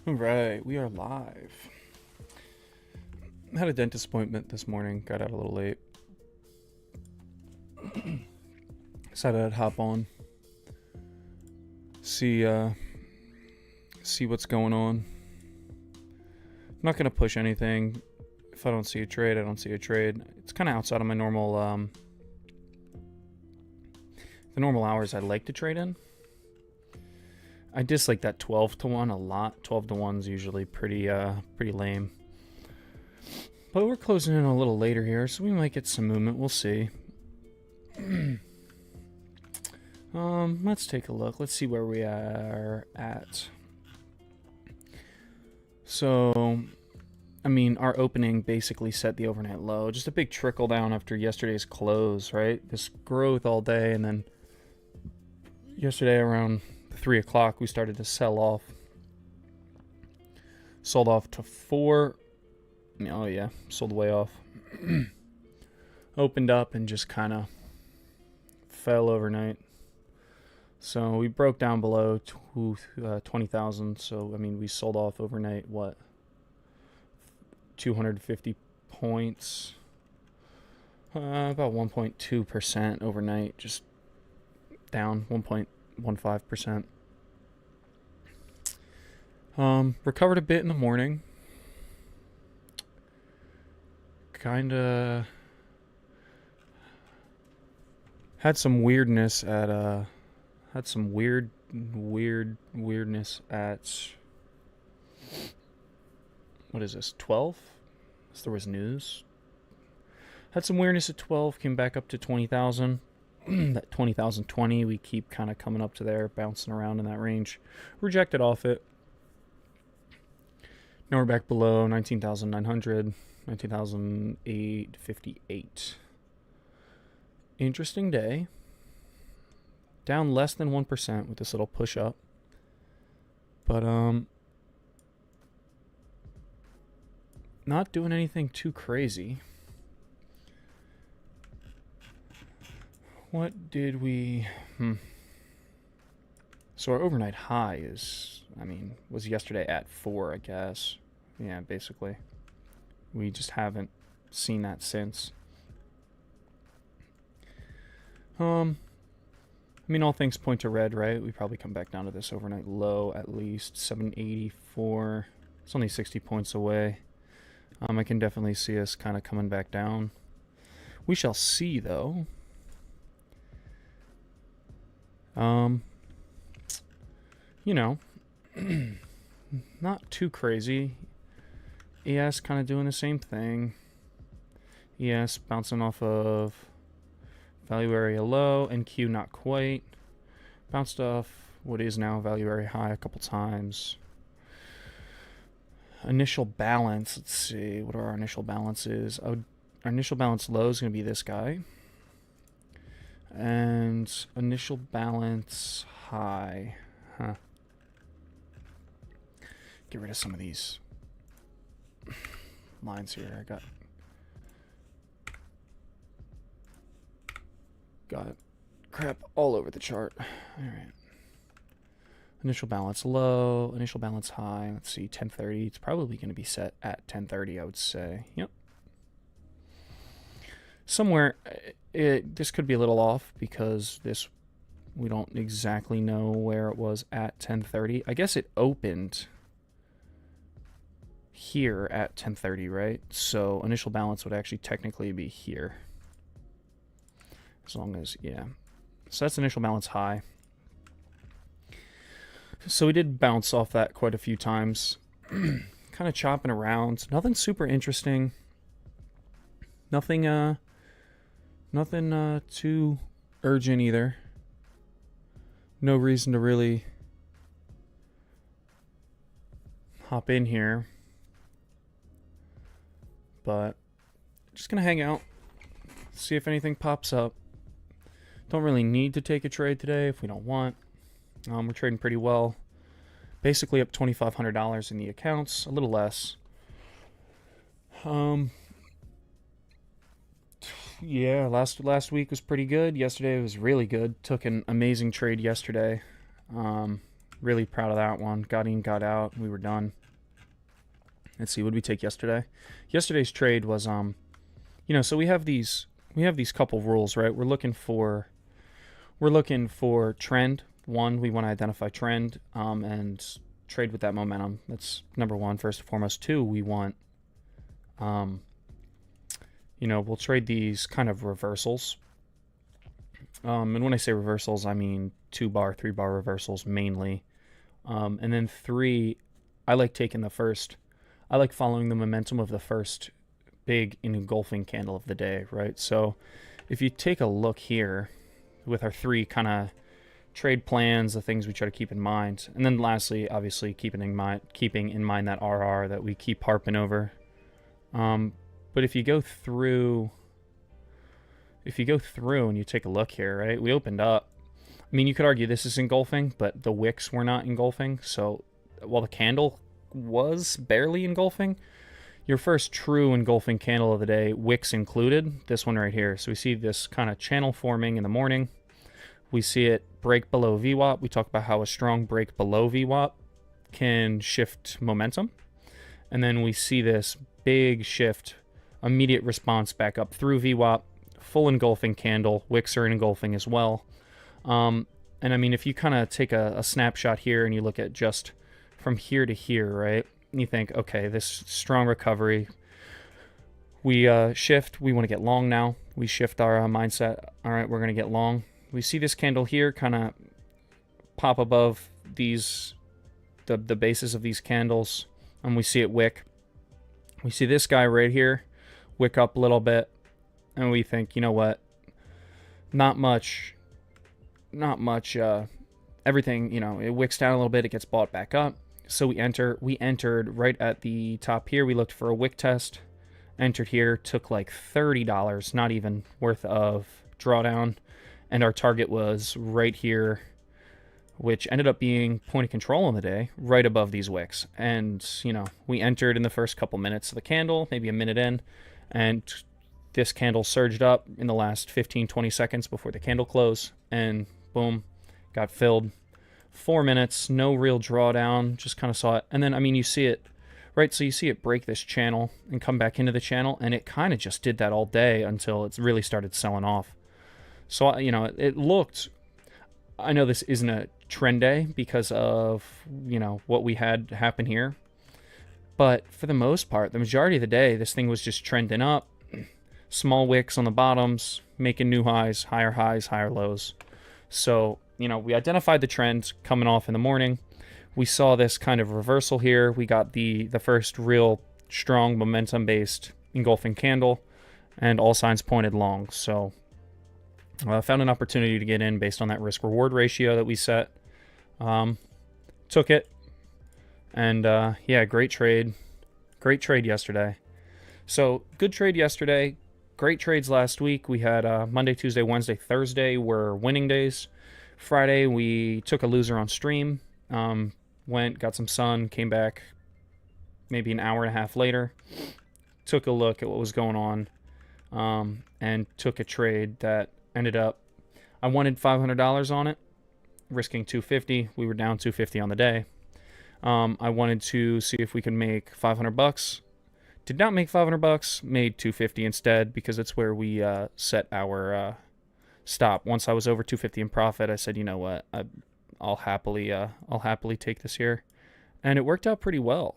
All right, we are live. Had a dentist appointment this morning. Got out a little late. Decided I'd hop on, see what's going on. I'm not gonna push anything. If I don't see a trade, I don't see a trade. It's kind of outside of my normal the normal hours I like to trade in. I dislike that 12 to 1 a lot. 12 to 1 is usually pretty lame. But we're closing in a little later here, so we might get some movement. We'll see. Let's take a look. Let's see where we are at. So, I mean, our opening basically set the overnight low. Just a big trickle down after yesterday's close, right? This growth all day, and then yesterday around 3 o'clock we started to sell off. Sold off to 4. Oh yeah, sold way off. Opened up and just kind of fell overnight. So we broke down below 20,000. So I mean, we sold off overnight. What? 250 points. About 1.2% overnight. Just down 1.15%. Recovered a bit in the morning. Kinda had some weirdness at weirdness at what is this, 12? So there was news. Had some weirdness at 12, came back up to 20,000. That 20,020, we keep kind of coming up to there, bouncing around in that range. Rejected off it. Now we're back below 19,900. 19,858. Interesting day. Down less than 1% with this little push up. But not doing anything too crazy. What did we So our overnight high was yesterday at 4, I guess. Yeah, basically. We just haven't seen that since. All things point to red, right? We probably come back down to this overnight low at least 784. It's only 60 points away. I can definitely see us kind of coming back down. We shall see, though. Not too crazy. ES kind of doing the same thing. ES bouncing off of value area low, and Q not quite. Bounced off what is now value area high a couple times. Initial balance, let's see, what are our initial balances? Our initial balance low is going to be this guy. And initial balance high. Get rid of some of these lines here. I got crap all over the chart. Alright. Initial balance low, initial balance high. Let's see, 1030. It's probably going to be set at 1030, I would say. Yep. Somewhere, this could be a little off because we don't exactly know where it was at 1030. I guess it opened here at 1030, right? So initial balance would actually technically be here. As long as, yeah. So that's initial balance high. So we did bounce off that quite a few times. Kind of chopping around. Nothing super interesting. Nothing too urgent either. No reason to really hop in here. But just gonna hang out. See if anything pops up. Don't really need to take a trade today if we don't want. We're trading pretty well. Basically up $2,500 in the accounts, a little less. Yeah, last week was pretty good. Yesterday was really good. Took an amazing trade yesterday. Really proud of that one. Got in, got out. We were done. Let's see, what did we take yesterday? Yesterday's trade was so we have these couple rules, right? We're looking for trend. One, we want to identify trend and trade with that momentum. That's number one, first and foremost. Two, we want we'll trade these kind of reversals. And when I say reversals, I mean 2-bar, 3-bar reversals mainly. And then 3, I like following the momentum of the first big engulfing candle of the day, right? So if you take a look here with our 3 kind of trade plans, the things we try to keep in mind, and then lastly, obviously keeping in mind that RR that we keep harping over. But if you go through and you take a look here, right, we opened up. I mean, you could argue this is engulfing, but the wicks were not engulfing. So while the candle was barely engulfing, your first true engulfing candle of the day, wicks included, this one right here. So we see this kind of channel forming in the morning. We see it break below VWAP. We talk about how a strong break below VWAP can shift momentum. And then we see this big shift, immediate response back up through VWAP, full engulfing candle. Wicks are engulfing as well. And I mean, if you kind of take a snapshot here and you look at just from here to here, right? And you think, okay, this strong recovery. We shift. We want to get long now. We shift our mindset. All right, we're going to get long. We see this candle here kind of pop above the bases of these candles, and we see it wick. We see this guy right here wick up a little bit, and we think, you know what? Not much. Everything, it wicks down a little bit. It gets bought back up. So we entered right at the top here. We looked for a wick test. Entered here, took like $30, not even worth of drawdown. And our target was right here, which ended up being point of control on the day, right above these wicks. And, we entered in the first couple minutes of the candle, maybe a minute in, and this candle surged up in the last 15, 20 seconds before the candle close, and boom, got filled. 4 minutes, no real drawdown, just kind of saw it. And then, I mean, you see it, right? So you see it break this channel and come back into the channel, and it kind of just did that all day until it really started selling off. So, it looked, I know this isn't a trend day because of, what we had happen here. But for the most part, the majority of the day, this thing was just trending up. Small wicks on the bottoms, making new highs, higher lows. So, we identified the trend coming off in the morning. We saw this kind of reversal here. We got the first real strong momentum-based engulfing candle, and all signs pointed long. So I found an opportunity to get in based on that risk-reward ratio that we set. Took it. And, great trade. Great trade yesterday. So, good trade yesterday. Great trades last week. We had Monday, Tuesday, Wednesday, Thursday were winning days. Friday, we took a loser on stream. Went, got some sun, came back maybe an hour and a half later. Took a look at what was going on, and took a trade that ended up, I wanted $500 on it, risking $250. We were down $250 on the day. I wanted to see if we could make $500. Did not make $500, made $250 instead, because it's where we set our stop. Once I was over $250 in profit, I said, you know what, I'll happily take this here, and it worked out pretty well.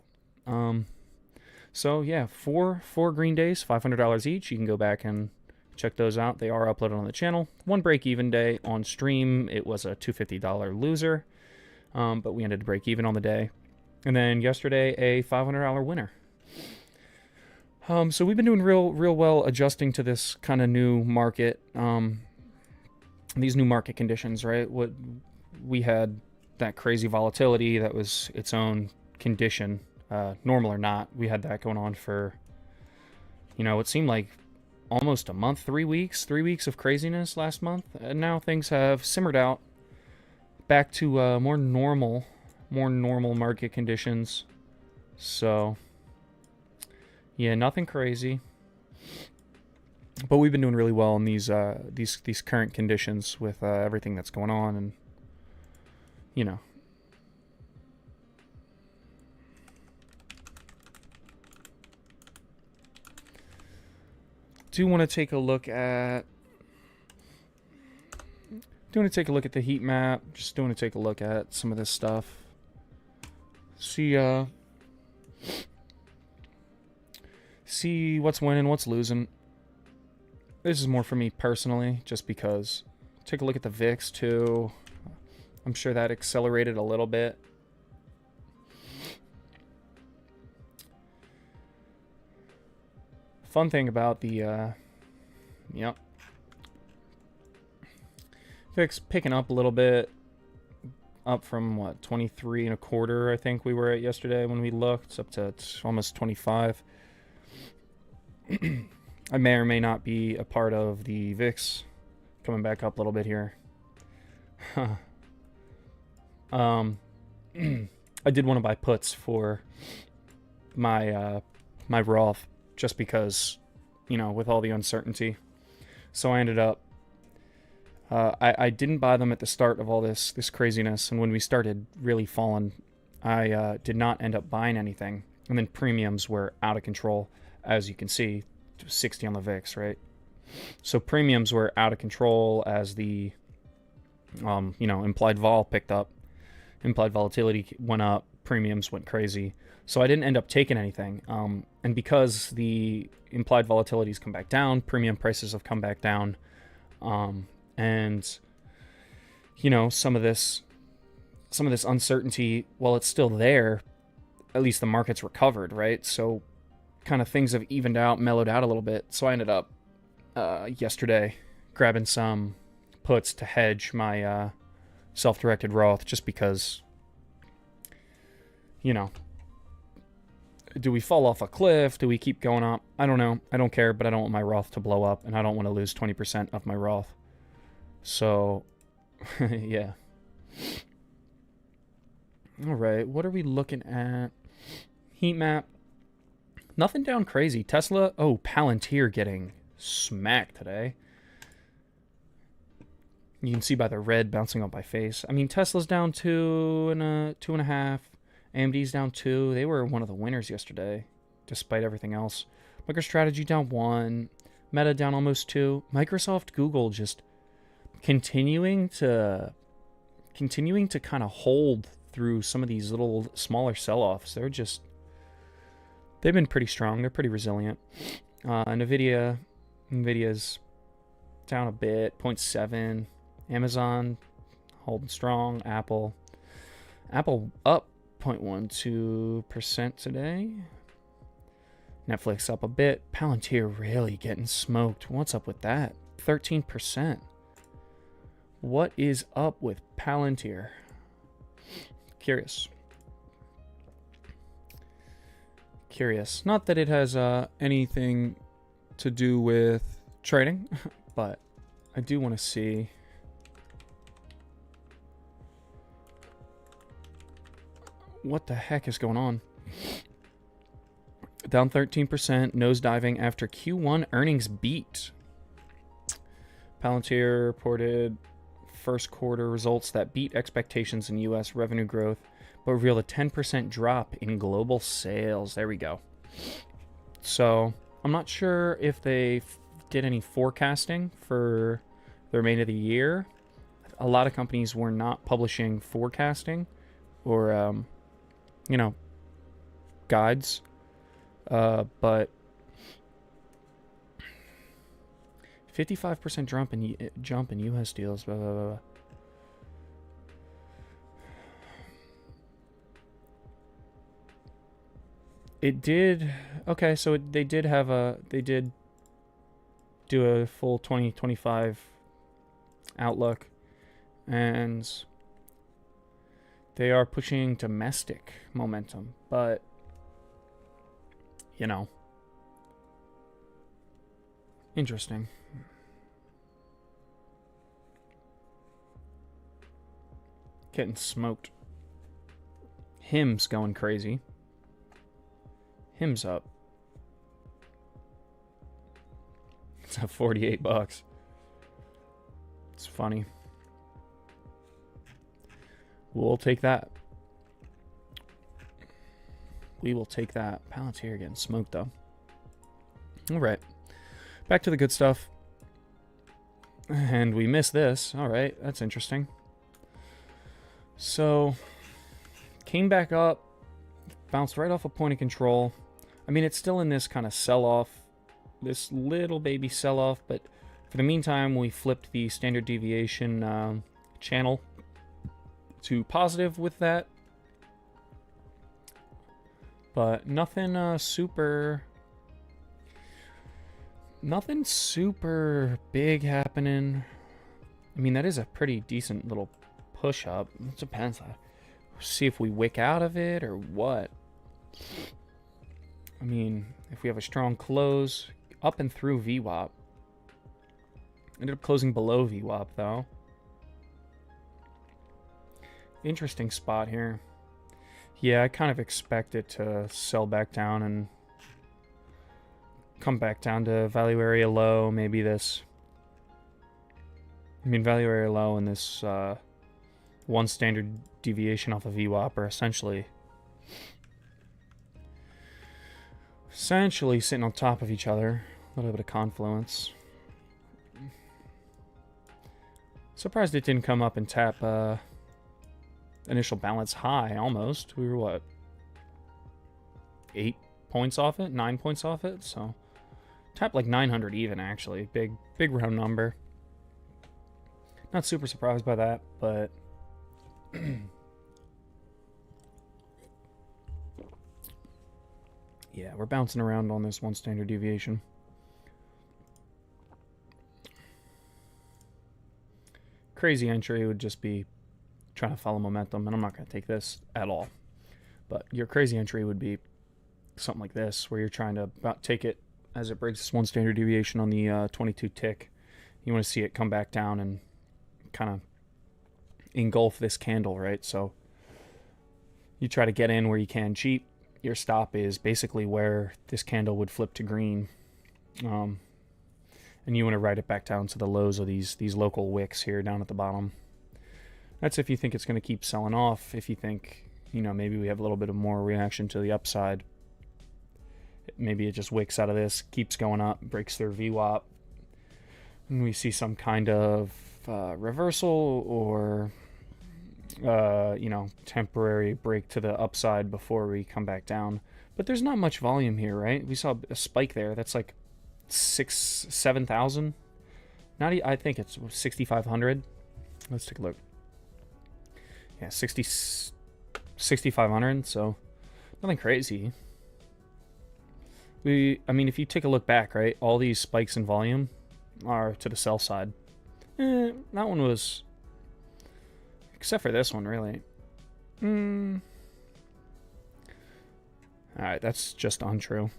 So yeah, four green days, $500 each. You can go back and check those out. They are uploaded on the channel. One break-even day on stream. It was a $250 loser, but we ended break even on the day. And then yesterday, a $500 winner. So we've been doing real well adjusting to this kind of new market, these new market conditions, right? What we had, that crazy volatility that was its own condition, normal or not. We had that going on for, it seemed like almost a month, 3 weeks of craziness last month. And now things have simmered out back to more normal market conditions. So yeah, nothing crazy, but we've been doing really well in these current conditions with everything that's going on, and do want to take a look at the heat map. Just want to take a look at some of this stuff. See what's winning, what's losing. This is more for me personally, just because. Take a look at the VIX too. I'm sure that accelerated a little bit. Fun thing about the yep, VIX picking up a little bit, up from what, 23 and a quarter I think we were at yesterday when we looked. It's up to almost 25. I may or may not be a part of the VIX coming back up a little bit here. I did want to buy puts for my my Roth, just because, you know, with all the uncertainty. So I ended up I didn't buy them at the start of all this craziness, and when we started really falling, I did not end up buying anything. And then premiums were out of control, as you can see, 60 on the VIX, right? So premiums were out of control as the you know, implied vol picked up, implied volatility went up, premiums went crazy. So I didn't end up taking anything. And because the implied volatilities come back down, premium prices have come back down. And, you know, some of this uncertainty, while it's still there, at least the market's recovered, right? So kind of things have evened out, mellowed out a little bit. So I ended up yesterday grabbing some puts to hedge my self-directed Roth, just because, you know, do we fall off a cliff? Do we keep going up? I don't know. I don't care, but I don't want my Roth to blow up, and I don't want to lose 20% of my Roth. So, yeah. All right, what are we looking at? Heat map. Nothing down crazy. Tesla, oh, Palantir getting smacked today. You can see by the red bouncing off my face. I mean, Tesla's down 2.5. AMD's down 2. They were one of the winners yesterday, despite everything else. MicroStrategy down 1. Meta down almost 2. Microsoft, Google just continuing to kind of hold through some of these little smaller sell-offs. They've been pretty strong. They're pretty resilient. Nvidia's down a bit, 0.7. Amazon holding strong. Apple up 0.12% today. Netflix up a bit. Palantir really getting smoked. What's up with that? 13%. What is up with Palantir? Curious. Not that it has anything to do with trading, but I do want to see. What the heck is going on? Down 13%, nosediving after Q1 earnings beat. Palantir reported first quarter results that beat expectations in U.S. revenue growth, but revealed a 10% drop in global sales. There we go. So I'm not sure if they did any forecasting for the remainder of the year. A lot of companies were not publishing forecasting or, you know, guides. But 55% jump in U.S. deals. Blah, blah, blah. It did. Okay, so they did do a full 2025 outlook, and they are pushing domestic momentum, but you know, interesting. Getting smoked. Him's going crazy. Him's up. It's at $48. It's funny. We'll take that. We will take that. Palantir getting smoked though. All right. Back to the good stuff. And we missed this. Alright, that's interesting. So, came back up, bounced right off a point of control. I mean, it's still in this kind of sell-off, this little baby sell-off, but for the meantime, we flipped the standard deviation channel to positive with that. But nothing super big happening. I mean, that is a pretty decent little push up. It depends. See if we wick out of it or what. I mean, if we have a strong close up and through VWAP. Ended up closing below VWAP though. Interesting spot here. Yeah, I kind of expect it to sell back down and come back down to value area low, maybe this. I mean, value area low and this one standard deviation off of VWAP are essentially sitting on top of each other. A little bit of confluence. Surprised it didn't come up and tap initial balance high almost. We were what? 8 points off it? 9 points off it? So tapped like 900 even actually. Big round number. Not super surprised by that, but yeah, we're bouncing around on this one standard deviation. Crazy entry would just be trying to follow momentum, and I'm not going to take this at all. But your crazy entry would be something like this, where you're trying to about take it as it breaks this one standard deviation on the 22 tick. You want to see it come back down and kind of engulf this candle, right? So you try to get in where you can cheap. Your stop is basically where this candle would flip to green. And you want to ride it back down to the lows of these local wicks here down at the bottom. That's if you think it's going to keep selling off. If you think, you know, maybe we have a little bit of more reaction to the upside. Maybe it just wicks out of this, keeps going up, breaks through VWAP. And we see some kind of reversal or, you know, temporary break to the upside before we come back down. But there's not much volume here, right? We saw a spike there. That's like 7,000. I think it's 6,500. Let's take a look. Yeah, 6,500. So nothing crazy. I mean, if you take a look back, right, all these spikes in volume are to the sell side. That one was, except for this one, really. All right, that's just untrue.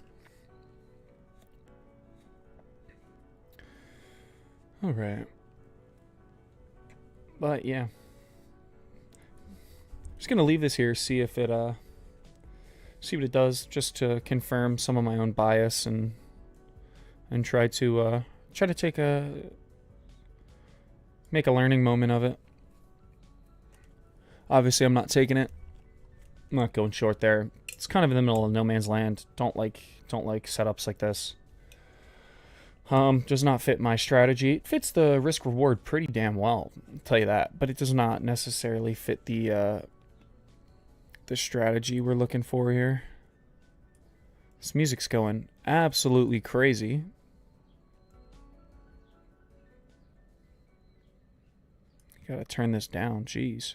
All right. But yeah, just gonna leave this here, see if it see what it does, just to confirm some of my own bias and try to make a learning moment of it. Obviously, I'm not taking it. I'm not going short there. It's kind of in the middle of no man's land. Don't like setups like this. Does not fit my strategy. It fits the risk reward pretty damn well, I'll tell you that. But it does not necessarily fit the strategy we're looking for here. This music's going absolutely crazy. Gotta turn this down, jeez.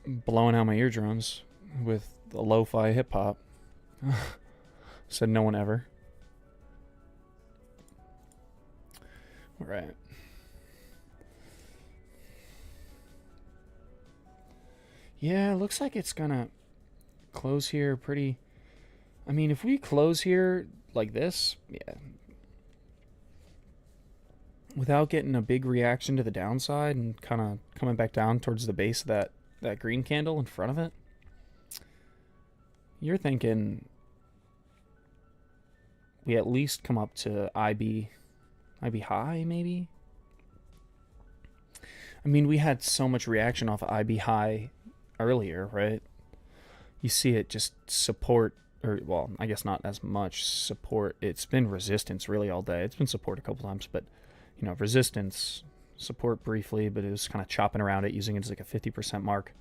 Blowing out my eardrums with the lo-fi hip-hop. Said no one ever. All right. Yeah, it looks like it's gonna close here pretty... I mean, if we close here like this, yeah, without getting a big reaction to the downside and kind of coming back down towards the base of that green candle in front of it, you're thinking we at least come up to IB high, maybe? I mean, we had so much reaction off of IB high earlier, right? You see it just support or well, I guess not as much support. It's been resistance really all day. It's been support a couple times, but resistance, support briefly, but it was kind of chopping around it, using it as like a 50% mark.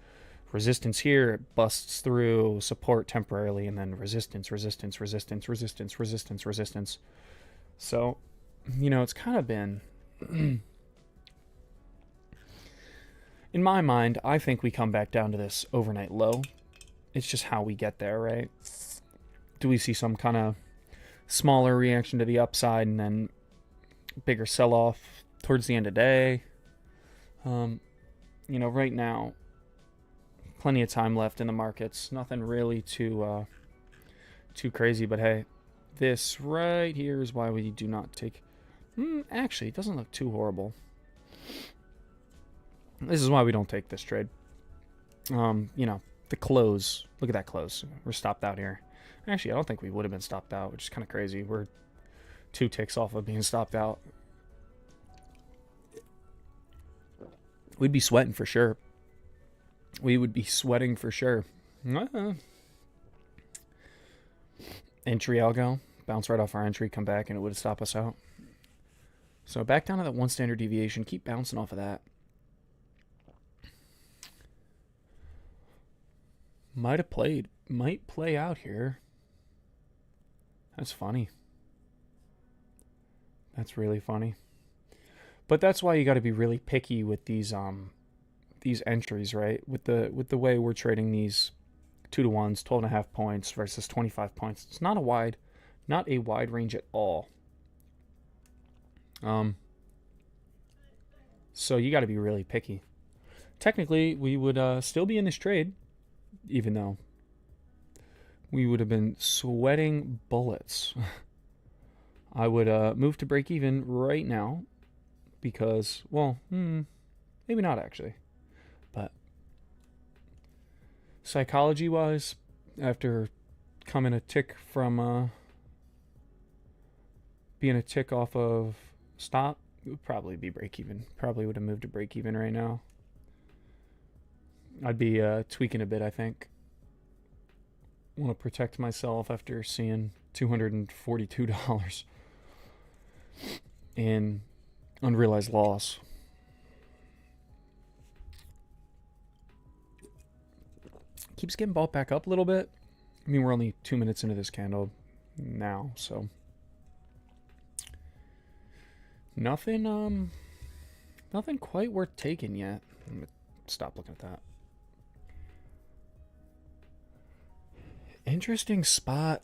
Resistance here, it busts through support temporarily, and then resistance, resistance, resistance, resistance, resistance, resistance. So, it's kind of been in my mind, I think we come back down to this overnight low. It's just how we get there, right? Do we see some kind of smaller reaction to the upside and then bigger sell-off towards the end of the day? Right now, plenty of time left in the markets. Nothing really too crazy, but hey, this right here is why we do not take... actually, it doesn't look too horrible. This is why we don't take this trade. The close. Look at that close. We're stopped out here. Actually, I don't think we would have been stopped out, which is kind of crazy. We're 2 ticks off of being stopped out. We'd be sweating for sure. We would be sweating for sure. Entry, I'll go. Bounce right off our entry, come back, and it would stop us out. So back down to that 1 standard deviation. Keep bouncing off of that. Might play out here. That's funny. That's really funny. But that's why you got to be really picky with these entries, right? With the way we're trading these 2-to-1s, 12.5 points versus 25 points. It's not a wide range at all. So you got to be really picky. Technically, we would still be in this trade, even though we would have been sweating bullets. I would move to break even right now because, well, maybe not actually. But psychology-wise, after coming a tick from being a tick off of stop, it would probably be break even. Probably would have moved to break even right now. I'd be tweaking a bit, I think. Want to protect myself after seeing $242 in unrealized loss. Keeps getting bought back up a little bit. I mean, we're only 2 minutes into this candle now, so nothing quite worth taking yet. I'm gonna stop looking at that. Interesting spot.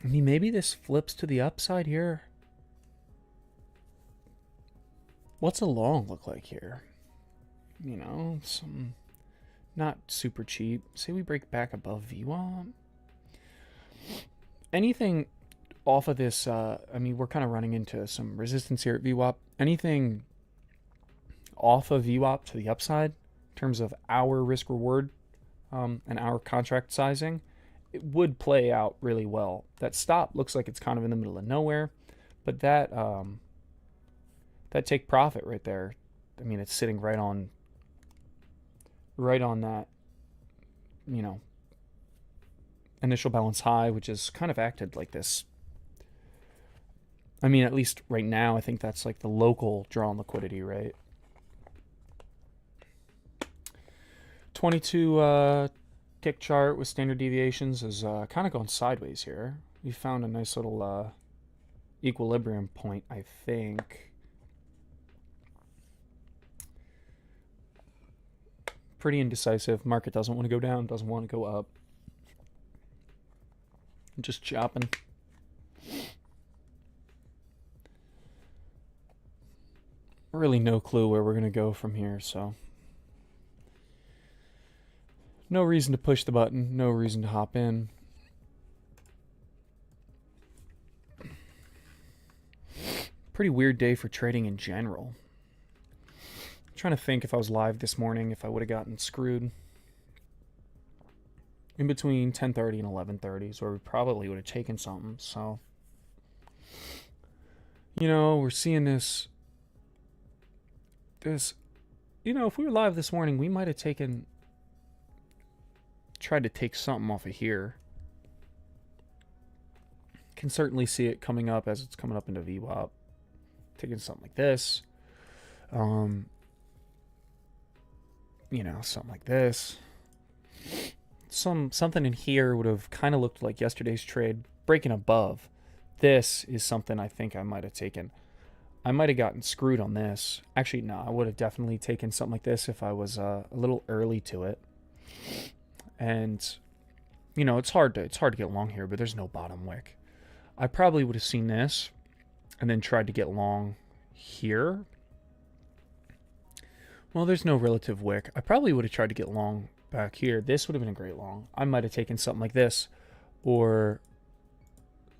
I mean, maybe this flips to the upside here. What's a long look like here? Some not super cheap. Say we break back above VWAP. Anything off of this, I mean, we're kind of running into some resistance here at VWAP. Anything off of VWAP to the upside in terms of our risk reward and our contract sizing, it would play out really well. That stop looks like it's kind of in the middle of nowhere, but that take profit right there, I mean, it's sitting right on that, initial balance high, which is kind of acted like this. I mean, at least right now, I think that's like the local draw on liquidity, right? 22 tick chart with standard deviations is kind of going sideways here. We found a nice little equilibrium point, I think. Pretty indecisive. Market doesn't want to go down, doesn't want to go up. Just chopping. Really no clue where we're going to go from here, so no reason to push the button, no reason to hop in. Pretty weird day for trading in general. I'm trying to think if I was live this morning, if I would have gotten screwed. In between 10:30 and 11:30 is where we probably would have taken something, so we're seeing this, if we were live this morning, we might have tried to take something off of here. Can certainly see it coming up as it's coming up into VWAP. Taking something like this. You know, something like this. Something in here would have kind of looked like yesterday's trade, breaking above. This is something I think I might have taken. I might have gotten screwed on this. Actually, no, I would have definitely taken something like this if I was a little early to it. And, you know, it's hard to get long here, but there's no bottom wick. I probably would have seen this and then tried to get long here. Well, there's no relative wick. I probably would have tried to get long back here. This would have been a great long. I might have taken something like this or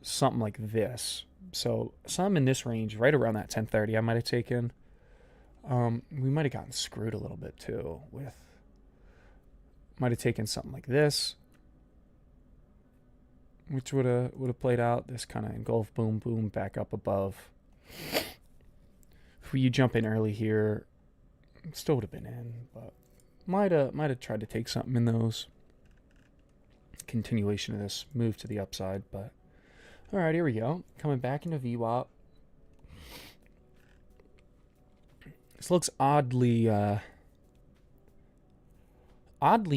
something like this. So some in this range, right around that 1030, I might have taken. We might have gotten screwed a little bit too with. Might have taken something like this, which would have played out. This kind of engulf, boom, boom, back up above. If you jump in early here, it still would have been in, but might have tried to take something in those. Continuation of this move to the upside, but all right, here we go. Coming back into VWAP. This looks oddly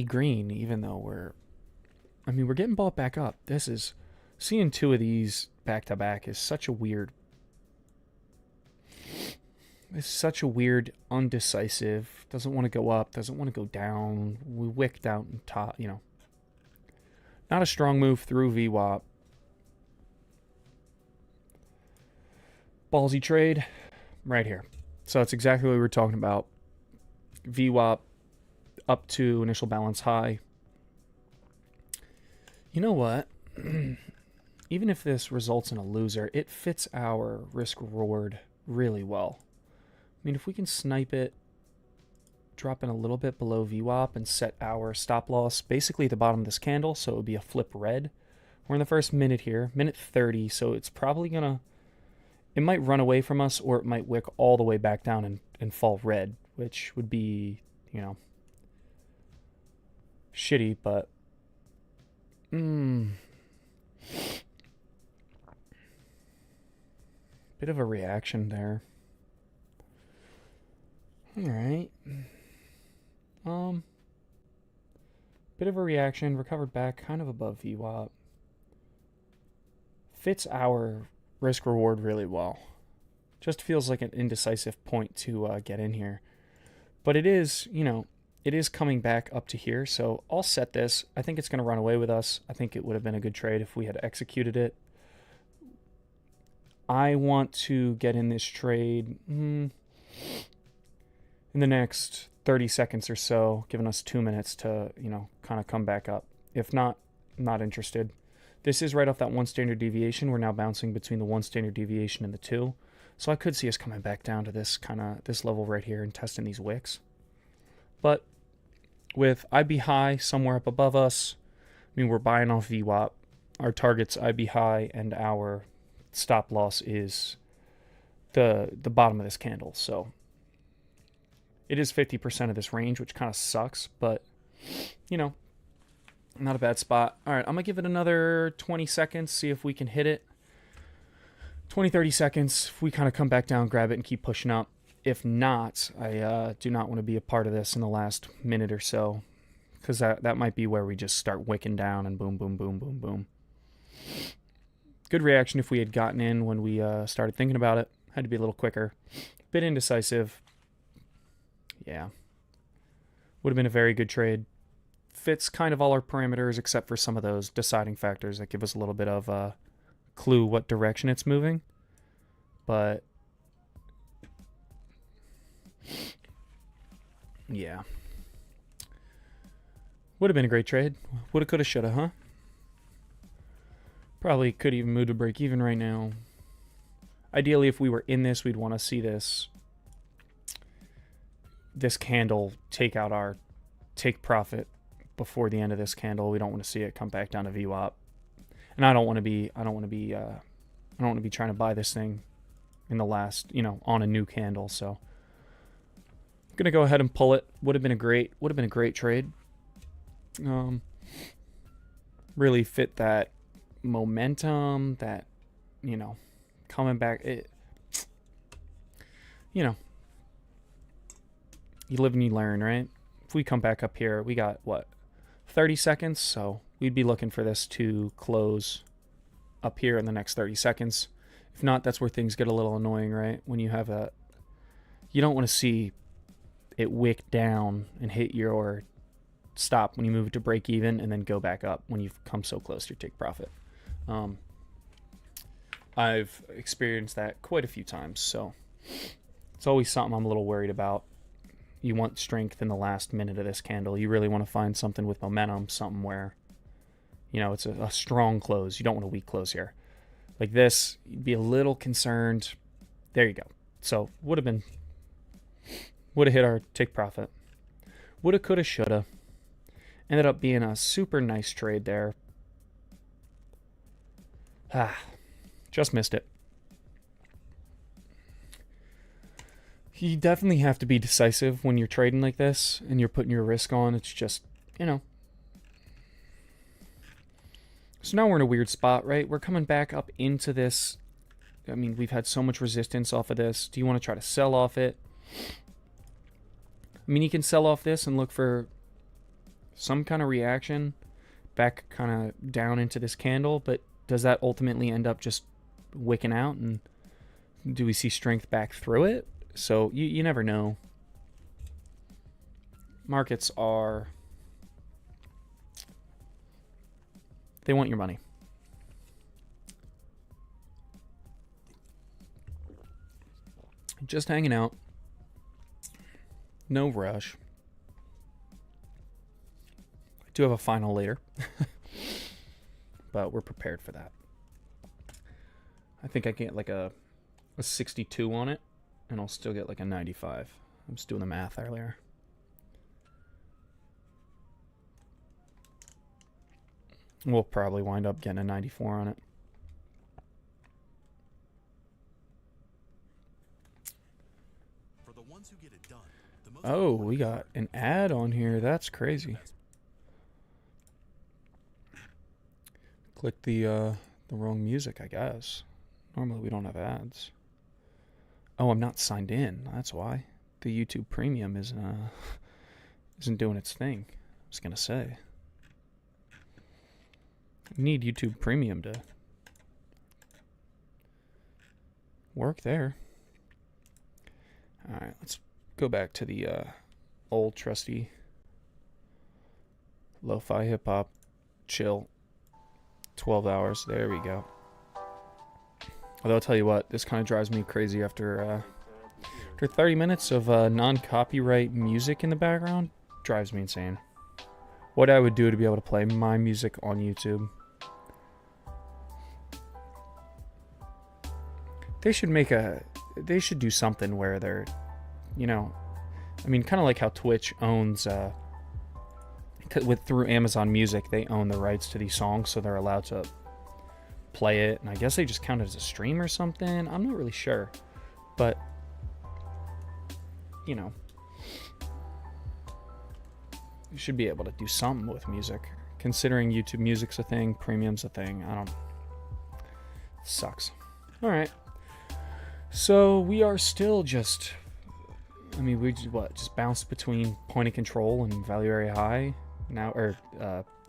green, even though we're getting bought back up. This is seeing two of these back to back is such a weird. It's such a weird, undecisive. Doesn't want to go up. Doesn't want to go down. We wicked out and top. You know, not a strong move through VWAP. Ballsy trade, right here. So that's exactly what we were talking about. VWAP up to initial balance high. You know what? Even if this results in a loser, it fits our risk reward really well. I mean, if we can snipe it, drop in a little bit below VWAP and set our stop loss basically at the bottom of this candle, so it would be a flip red. We're in the first minute here, minute 30, so it's probably gonna, it might run away from us or it might wick all the way back down and fall red, which would be, you know, shitty, but bit of a reaction there. All right. Bit of a reaction, recovered back kind of above VWAP. Fits our risk reward really well. Just feels like an indecisive point to get in here. But it is, you know, it is coming back up to here, so I'll set this. I think it's going to run away with us. I think it would have been a good trade if we had executed it. I want to get in this trade in the next 30 seconds or so, giving us 2 minutes to, you know, kind of come back up. If not, not interested. This is right off that 1 standard deviation. We're now bouncing between the 1 standard deviation and the 2. So I could see us coming back down to this this level right here and testing these wicks. But with IB high somewhere up above us, I mean, we're buying off VWAP. Our target's IB high and our stop loss is the bottom of this candle. So it is 50% of this range, which kind of sucks, but, you know, not a bad spot. All right, I'm going to give it another 20 seconds, see if we can hit it. 20, 30 seconds. If we kind of come back down, grab it, and keep pushing up. If not, I do not want to be a part of this in the last minute or so, because that might be where we just start wicking down and boom, boom, boom, boom, boom. Good reaction if we had gotten in when we started thinking about it. Had to be a little quicker. Bit indecisive. Yeah. Would have been a very good trade. Fits kind of all our parameters except for some of those deciding factors that give us a little bit of a clue what direction it's moving. But yeah. Would have been a great trade. Woulda, coulda, shoulda, huh? Probably could even move to break even right now. Ideally, if we were in this, we'd want to see this candle take profit before the end of this candle. We don't want to see it come back down to VWAP. And I don't want to be trying to buy this thing in the last, you know, on a new candle. So I'm gonna go ahead and pull it. Would have been a great trade. Really fit that momentum, that you know, coming back, you know, you live and you learn, right? If we come back up here, we got, what, 30 seconds? So we'd be looking for this to close up here in the next 30 seconds. If not, that's where things get a little annoying, right? When you have you don't want to see it wick down and hit your stop when you move it to break even and then go back up when you've come so close to your take profit. I've experienced that quite a few times, so it's always something I'm a little worried about. You want strength in the last minute of this candle. You really want to find something with momentum, something where, you know, it's a strong close. You don't want a weak close here. Like this, you'd be a little concerned. There you go. So would have hit our take profit. Woulda, coulda, shoulda. Ended up being a super nice trade there. Just missed it. You definitely have to be decisive when you're trading like this and you're putting your risk on. It's just, you know. So now we're in a weird spot, right? We're coming back up into this. I mean, we've had so much resistance off of this. Do you want to try to sell off it? I mean, you can sell off this and look for some kind of reaction back kind of down into this candle, but does that ultimately end up just wicking out, and do we see strength back through it? So you never know. Markets they want your money. Just hanging out. No rush. I do have a final later. But we're prepared for that. I think I get like a 62 on it, and I'll still get like a 95. I'm just doing the math earlier. We'll probably wind up getting a 94 on it. For the ones who get it done, oh, we got an ad on here. That's crazy. Click the wrong music, I guess. Normally we don't have ads. Oh, I'm not signed in. That's why. The YouTube Premium isn't doing its thing. I was gonna say. I need YouTube Premium to work there. Alright, let's go back to the old trusty lo-fi hip-hop chill 12 hours. There we go. Although I'll tell you what, this kind of drives me crazy after 30 minutes of non-copyright music in the background. Drives me insane. What I would do to be able to play my music on YouTube. They should do something where they're, you know, I mean, kind of like how Twitch owns, through Amazon Music, they own the rights to these songs, so they're allowed to play it, and I guess they just count it as a stream or something. I'm not really sure, but, you know, you should be able to do something with music, considering YouTube Music's a thing, Premium's a thing. It sucks. All right. So we are still just, I mean, we just bounced between point of control and value area high now, or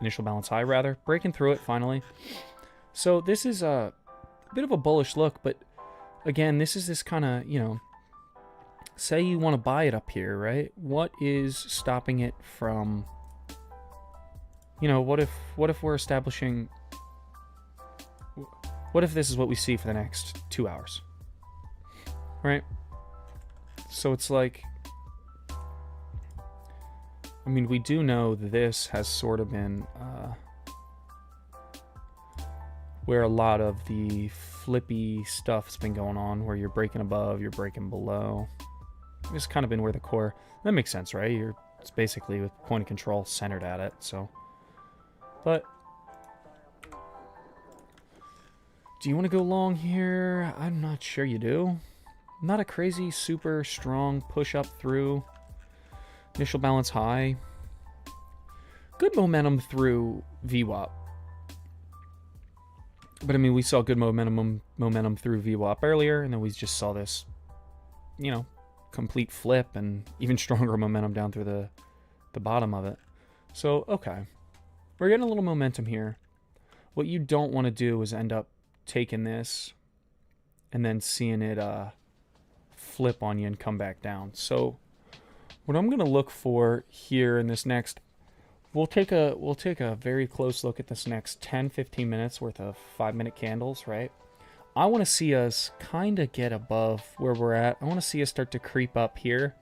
initial balance high rather, breaking through it finally. So this is a bit of a bullish look, but again, this is this kind of, you know, say you want to buy it up here, right? What is stopping it from, you know, what if we're establishing, what if this is what we see for the next 2 hours? Right? So it's like, I mean, we do know that this has sort of been where a lot of the flippy stuff's been going on, where you're breaking above, you're breaking below. It's kind of been where the core, that makes sense, right? It's basically with point of control centered at it, so. But do you want to go long here? I'm not sure you do. Not a crazy, super strong push up through. Initial balance high. Good momentum through VWAP. But I mean, we saw good momentum through VWAP earlier, and then we just saw this, complete flip and even stronger momentum down through the bottom of it. So, okay. We're getting a little momentum here. What you don't want to do is end up taking this and then seeing it flip on you and come back down. So what I'm going to look for here in this next, we'll take a very close look at this next 10-15 minutes worth of 5-minute candles, right? I want to see us kind of get above where we're at. I want to see us start to creep up here.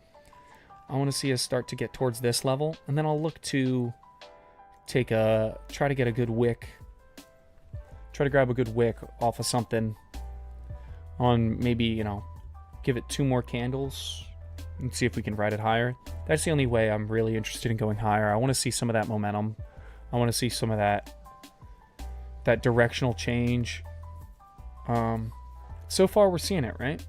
I want to see us start to get towards this level, and then I'll look to try to get a good wick. Try to grab a good wick off of something on maybe, give it 2 more candles and see if we can ride it higher. That's the only way I'm really interested in going higher. I want to see some of that momentum. I want to see some of that directional change. So far we're seeing it, right?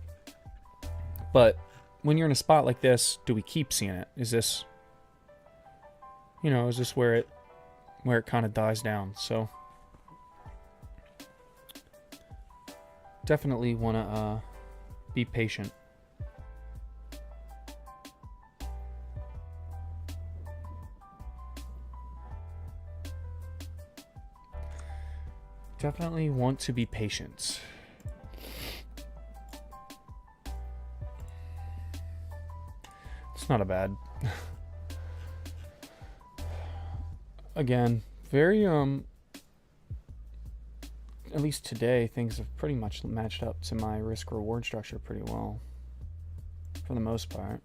But when you're in a spot like this, do we keep seeing it? Is this where it kind of dies down? So definitely want to be patient. Definitely want to be patient. It's not a bad. Again, very at least today, things have pretty much matched up to my risk-reward structure pretty well, for the most part.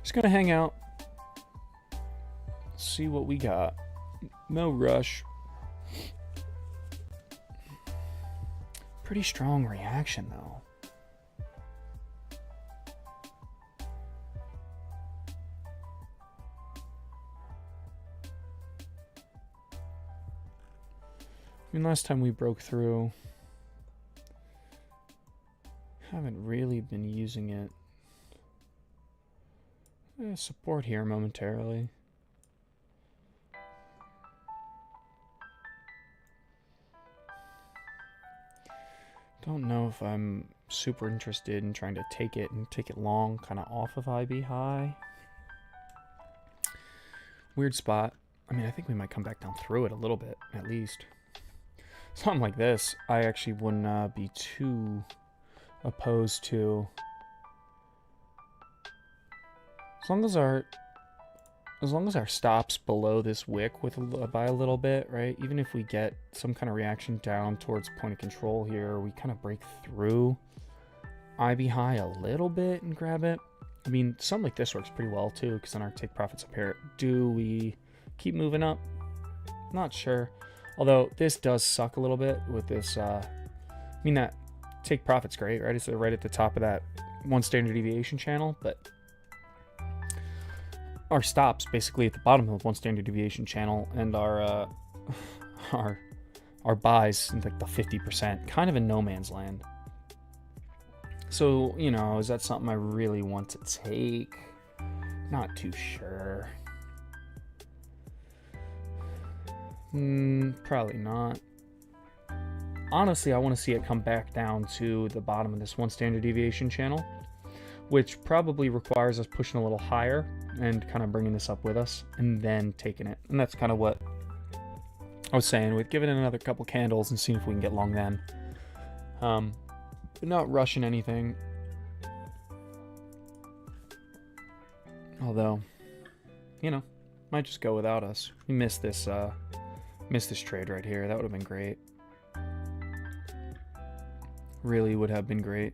Just gonna hang out, see what we got. No rush. Pretty strong reaction, though. I mean, last time we broke through, haven't really been using it. Support here momentarily. Don't know if I'm super interested in trying to take it long, kind of off of IB high. Weird spot. I mean, I think we might come back down through it a little bit, at least. Something like this, I actually wouldn't be too opposed to. As long as our stop's below this wick by a little bit, right? Even if we get some kind of reaction down towards point of control here, we kind of break through IB high a little bit and grab it. I mean, something like this works pretty well too, because then our take profits up here. Do we keep moving up? Not sure. Although this does suck a little bit with this. I mean, that take profit's great, right? It's right at the top of that 1 standard deviation channel, but our stops basically at the bottom of 1 standard deviation channel, and our buys in like the 50%, kind of in no man's land. So, is that something I really want to take? Not too sure. Probably not. Honestly, I want to see it come back down to the bottom of this 1 standard deviation channel, which probably requires us pushing a little higher and kind of bringing this up with us and then taking it. And that's kind of what I was saying, with giving it another couple candles and seeing if we can get long then. But not rushing anything. Although, might just go without us. We missed this trade right here. That would have been great. Really would have been great.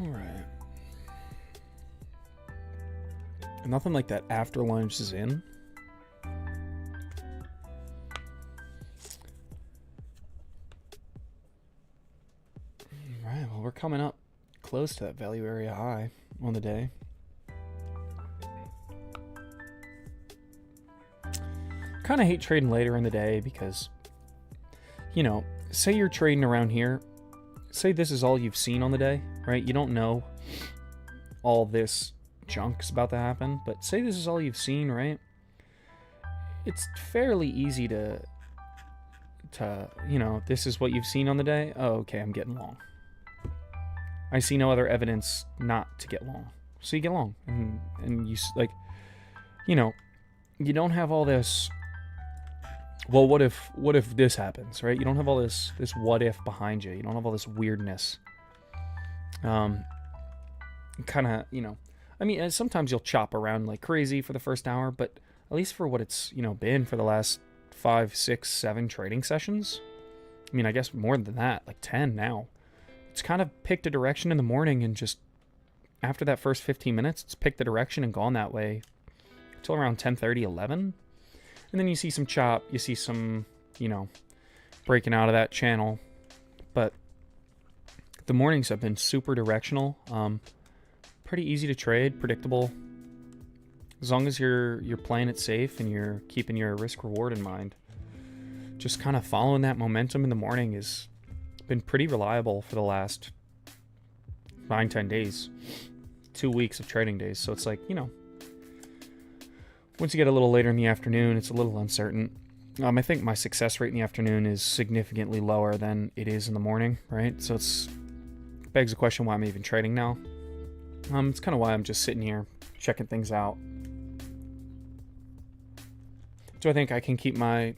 All right. Nothing like that after lunch is in. we're coming up close to that value area high on the day. Kind of hate trading later in the day because, say you're trading around here. Say this is all you've seen on the day, right? You don't know all this junk's about to happen, but say this is all you've seen, right? It's fairly easy to this is what you've seen on the day. Oh, okay, I'm getting long. I see no other evidence not to get long. So you get long. And you, you don't have all this, well, what if this happens, right? You don't have all this what if behind you. You don't have all this weirdness. Kind of, I mean, sometimes you'll chop around like crazy for the first hour, but at least for what it's, been for the last 5, 6, 7 trading sessions. I mean, I guess more than that, like 10 now. It's kind of picked a direction in the morning, and just after that first 15 minutes, it's picked the direction and gone that way till around 10:30, 11. And then you see some chop, you see some, breaking out of that channel. But the mornings have been super directional. Pretty easy to trade, predictable. As long as you're playing it safe and you're keeping your risk reward in mind. Just kind of following that momentum in the morning has been pretty reliable for the last 9-10 days. 2 weeks of trading days. So it's like, once you get a little later in the afternoon, it's a little uncertain. I think my success rate in the afternoon is significantly lower than it is in the morning, right? So it's begs the question why I'm even trading now. It's kind of why I'm just sitting here checking things out. Do I think I can keep my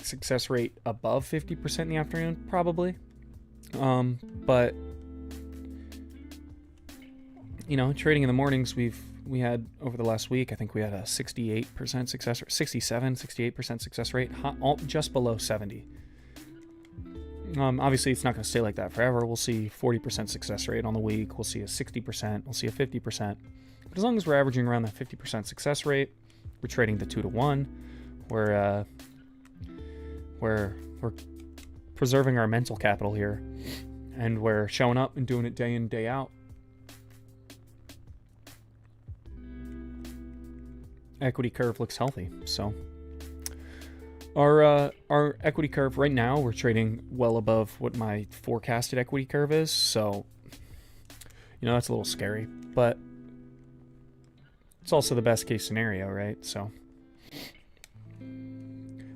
success rate above 50% in the afternoon? Probably. But trading in the mornings, we had over the last week, I think we had a 68% success rate, 68% success rate, just below 70. Obviously, it's not going to stay like that forever. We'll see 40% success rate on the week. We'll see a 60%. We'll see a 50%. But as long as we're averaging around that 50% success rate, we're trading the 2-to-1. We're preserving our mental capital here, and we're showing up and doing it day in, day out. Equity curve looks healthy. So our equity curve right now, we're trading well above what my forecasted equity curve is. So that's a little scary, but it's also the best case scenario, right? So,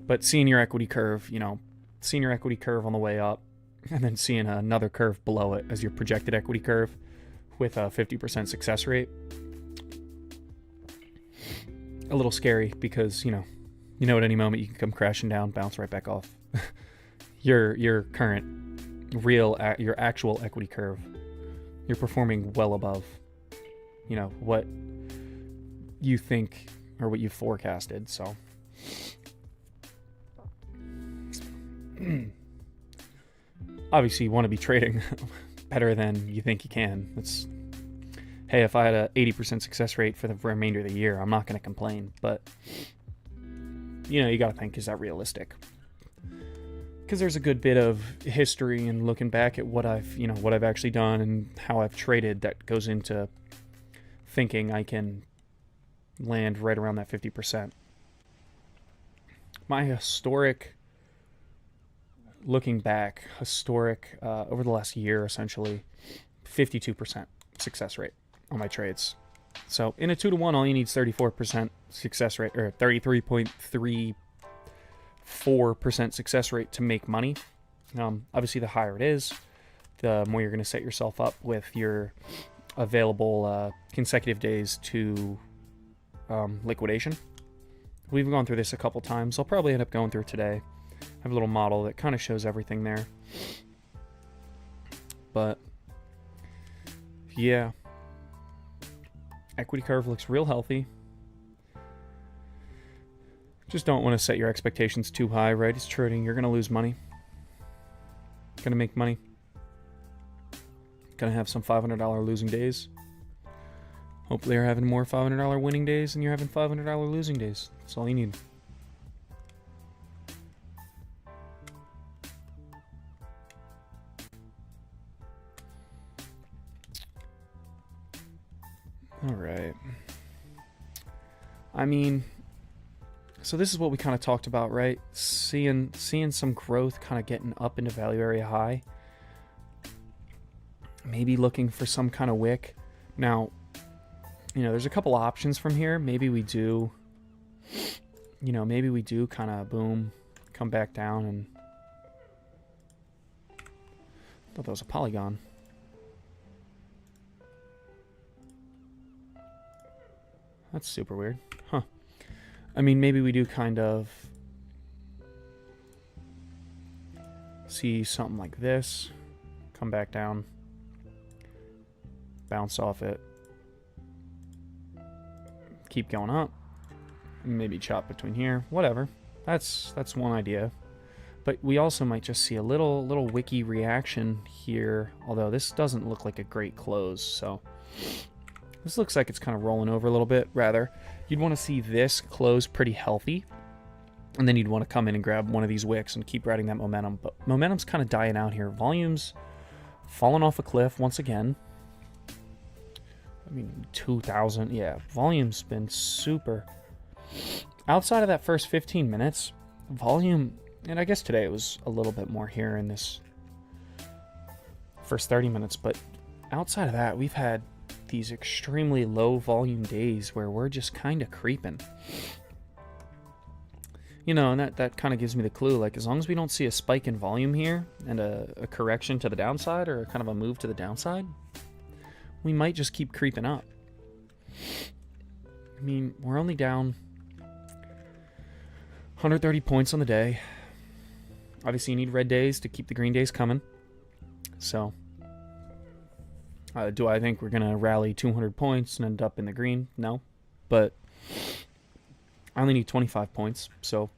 but seeing your equity curve, seeing your equity curve on the way up, and then seeing another curve below it as your projected equity curve with a 50% success rate, a little scary because, at any moment you can come crashing down, bounce right back off your current your actual equity curve. You're performing well above, what you think or what you forecasted. So obviously you want to be trading better than you think you can. Hey, if I had a 80% success rate for the remainder of the year, I'm not going to complain. But, you got to think, is that realistic? Because there's a good bit of history and looking back at what I've actually done and how I've traded that goes into thinking I can land right around that 50%. My looking back, over the last year, essentially, 52% success rate on my trades. So in a 2-to-1, all you need is 34% success rate, or 33.34% success rate to make money. Obviously, the higher it is, the more you're going to set yourself up with your available consecutive days to liquidation. We've gone through this a couple times. I'll probably end up going through it today. I have a little model that kind of shows everything there. But yeah, equity curve looks real healthy. Just don't want to set your expectations too high, right? It's trading. You're going to lose money. Going to make money. Going to have some $500 losing days. Hopefully you're having more $500 winning days than you're having $500 losing days. That's all you need. All right. I mean, so this is what we kind of talked about, right? Seeing some growth kind of getting up into value area high. Maybe looking for some kind of wick. Now, there's a couple options from here. Maybe we do, kind of boom, come back down and... I thought that was a polygon. That's super weird. Huh. I mean, maybe we do kind of see something like this. Come back down. Bounce off it. Keep going up. Maybe chop between here. Whatever. That's one idea. But we also might just see a little wiki reaction here. Although this doesn't look like a great close, so... This looks like it's kind of rolling over a little bit, rather. You'd want to see this close pretty healthy. And then you'd want to come in and grab one of these wicks and keep riding that momentum. But momentum's kind of dying out here. Volume's falling off a cliff once again. I mean, 2,000. Yeah, volume's been super. Outside of that first 15 minutes, volume... And I guess today it was a little bit more here in this first 30 minutes. But outside of that, we've had these extremely low volume days where we're just kind of creeping. And that kind of gives me the clue. Like, as long as we don't see a spike in volume here and a correction to the downside or kind of a move to the downside, we might just keep creeping up. I mean, we're only down 130 points on the day. Obviously, you need red days to keep the green days coming. So, do I think we're going to rally 200 points and end up in the green? No. But I only need 25 points. So,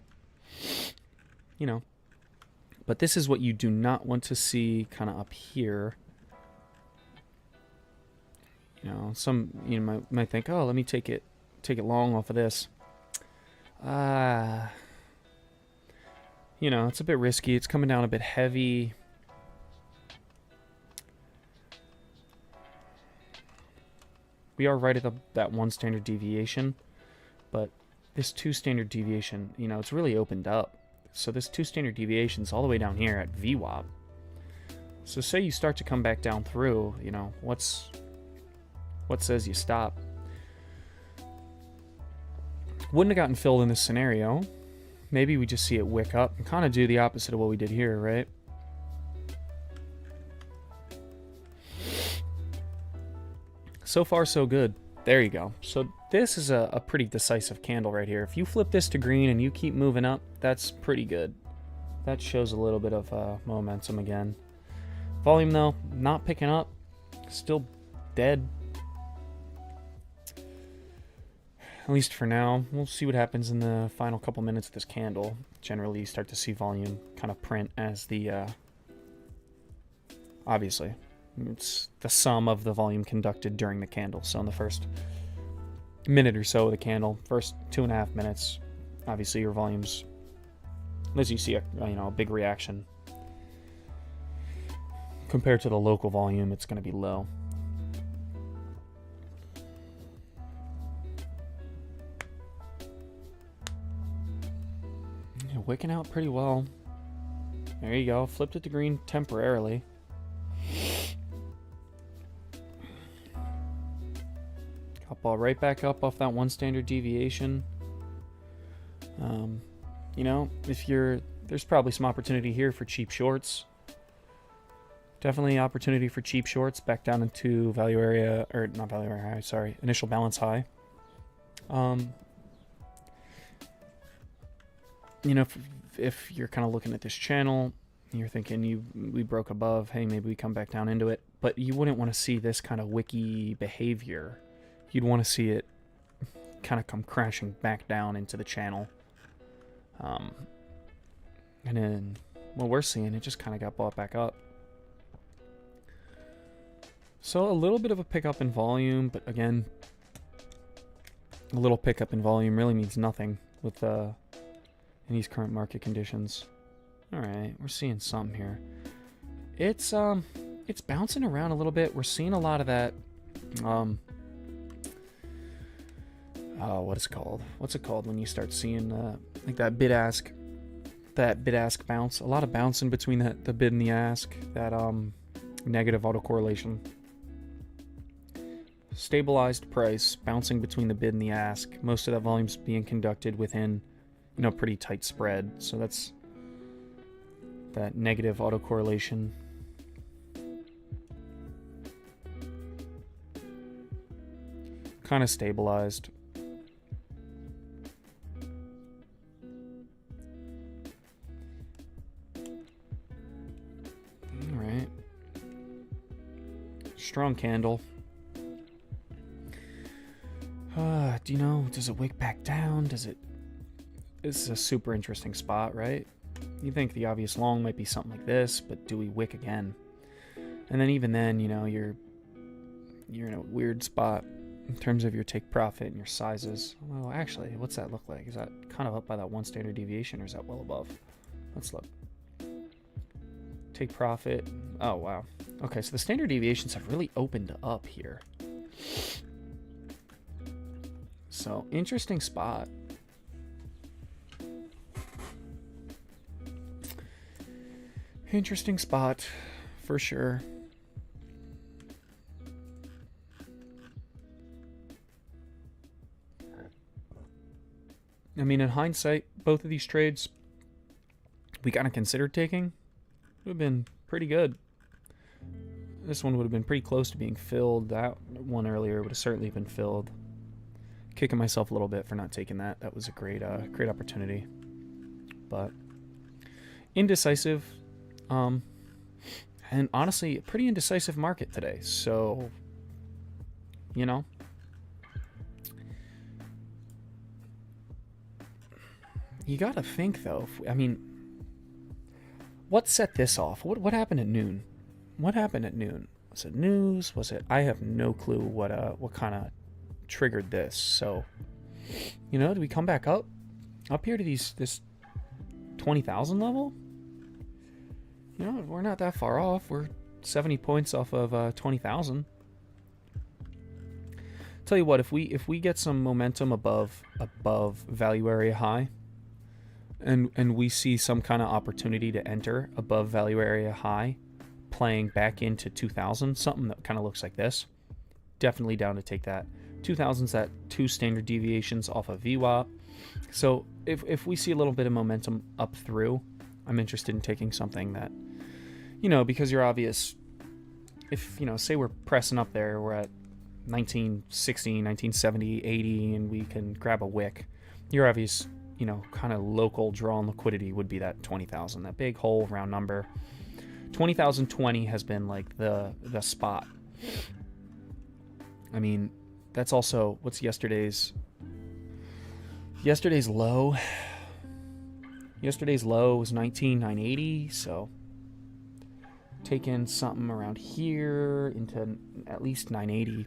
But this is what you do not want to see kind of up here. Some might think, oh, let me take it long off of this. It's a bit risky. It's coming down a bit heavy. We are right at that one standard deviation, but this 2 standard deviation, it's really opened up. So this 2 standard deviation's all the way down here at VWAP. So say you start to come back down through, what says you stop? Wouldn't have gotten filled in this scenario. Maybe we just see it wick up and kind of do the opposite of what we did here, right? So far, so good. There you go. So this is a pretty decisive candle right here. If you flip this to green and you keep moving up, that's pretty good. That shows a little bit of momentum again. Volume, though, not picking up. Still dead. At least for now. We'll see what happens in the final couple minutes of this candle. Generally, you start to see volume kind of print as the... obviously, it's the sum of the volume conducted during the candle. So in the first minute or so of the candle, first 2.5 minutes, obviously your volume's... Unless you see a big reaction. Compared to the local volume, it's going to be low. Wicking out pretty well. There you go. Flipped it to green temporarily. Got ball right back up off that 1 standard deviation. There's probably some opportunity here for cheap shorts. Definitely opportunity for cheap shorts back down into value area, or not value area high, sorry, initial balance high. If you're kind of looking at this channel, you're thinking we broke above, hey, maybe we come back down into it. But you wouldn't want to see this kind of wiki behavior. You'd want to see it kind of come crashing back down into the channel. And then what we're seeing, it just kind of got bought back up. So a little bit of a pickup in volume, but again, a little pickup in volume really means nothing with in these current market conditions. All right, we're seeing something here. It's bouncing around a little bit. We're seeing a lot of that what is it called? What's it called when you start seeing like that bid ask bounce? A lot of bouncing between the bid and the ask. That negative autocorrelation. Stabilized price bouncing between the bid and the ask. Most of that volume's being conducted within, pretty tight spread. So that's that negative autocorrelation. Kind of stabilized. All right. Strong candle. Do you know, does it wick back down? This is a super interesting spot, right? You think the obvious long might be something like this, but do we wick again? And then even then, you're in a weird spot in terms of your take profit and your sizes. Well, actually, what's that look like? Is that kind of up by that 1 standard deviation, or is that well above? Let's look. Take profit. Oh, wow. Okay, so the standard deviations have really opened up here. So, interesting spot. Interesting spot, for sure. I mean, in hindsight, both of these trades we kind of considered taking would have been pretty good. This one would have been pretty close to being filled. That one earlier would have certainly been filled. Kicking myself a little bit for not taking that. That was a great opportunity. But indecisive. And honestly, a pretty indecisive market today. So, you gotta think though. What set this off? What happened at noon? What happened at noon? Was it news? Was it? I have no clue what kind of triggered this. So, do we come back up here to this 20,000 level? We're not that far off. We're 70 points off of 20,000. Tell you what, if we get some momentum above value area high, and we see some kind of opportunity to enter above value area high, playing back into 2,000, something that kind of looks like this, definitely down to take that. 2,000's that 2 standard deviations off of VWAP. So if we see a little bit of momentum up through, I'm interested in taking something that, because you're obvious, if, say we're pressing up there, we're at 1960, 1970, 80, and we can grab a wick, your obvious, kind of local draw on liquidity would be that 20,000, that big whole round number. 20,020 has been like the spot. I mean, that's also, what's yesterday's low? Yesterday's low was 19,980, so taking something around here into at least 980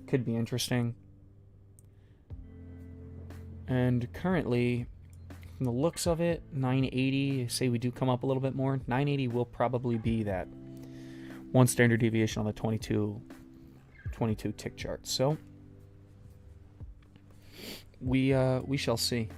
could be interesting. And currently, from the looks of it, 980, say we do come up a little bit more, 980 will probably be that 1 standard deviation on the 22 tick chart. So we shall see.